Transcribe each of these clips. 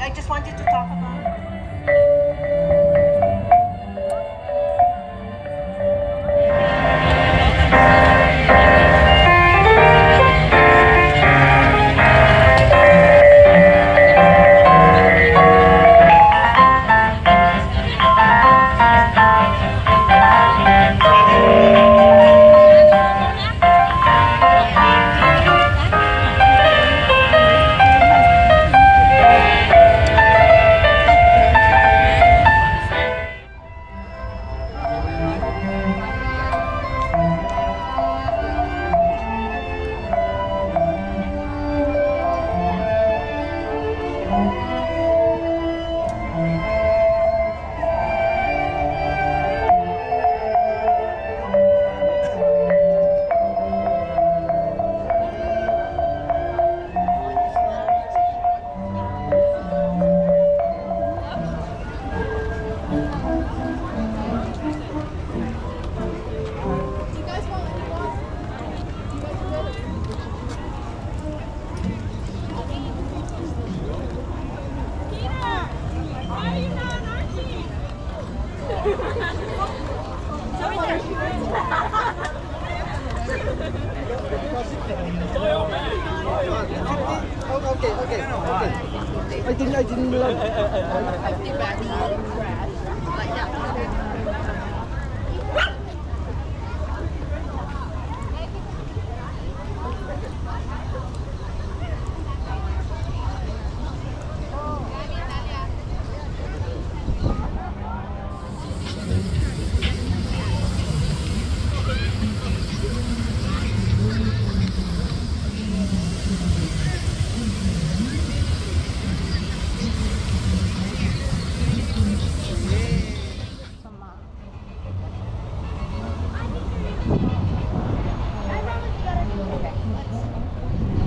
I just wanted to talk about. Okay. I didn't realize.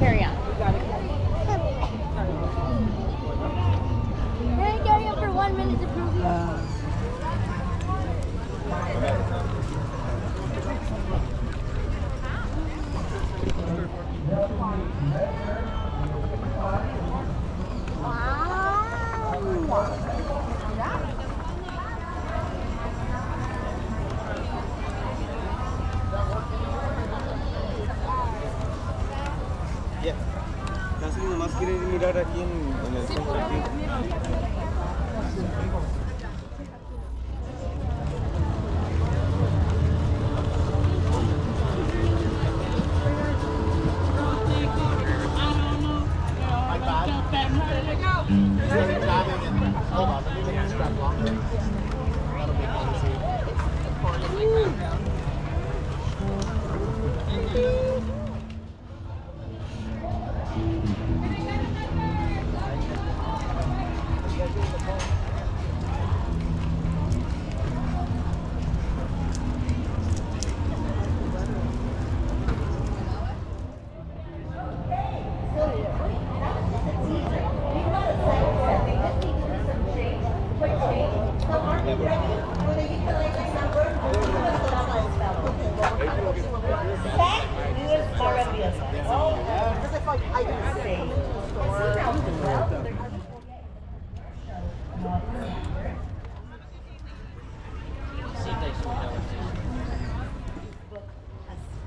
Carry on. Can I carry on for 1 minute to prove you? Ya. Nasi mas kiri mirar aquí en el centro.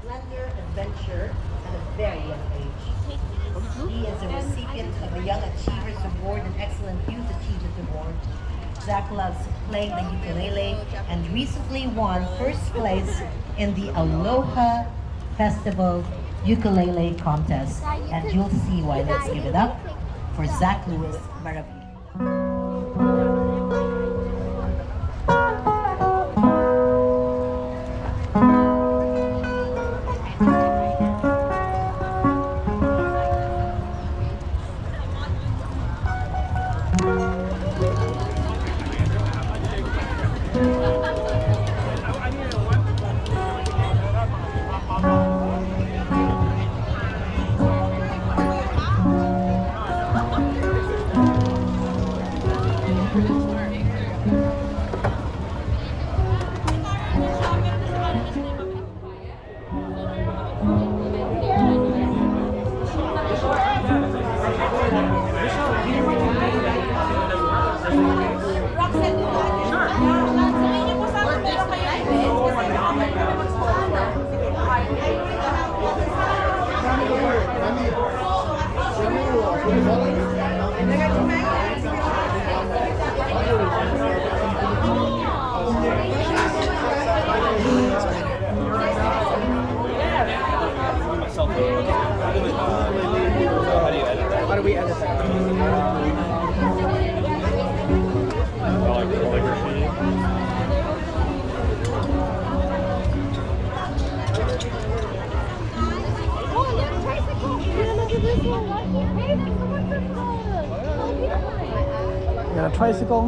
Splendor adventure at a very young age. He is a recipient of the Young Achievers Award and Excellent Youth Achievement Award. Zach loves playing the ukulele and recently won first place in the Aloha Festival Ukulele Contest. And you'll see why. Let's give it up for Zach Lewis Maravi. Myself. So how do you edit that? How do we edit that? Calligraphy. Oh, and there's a tricycle. Yeah, look at this one. Hey, that's the one from the. You got a tricycle.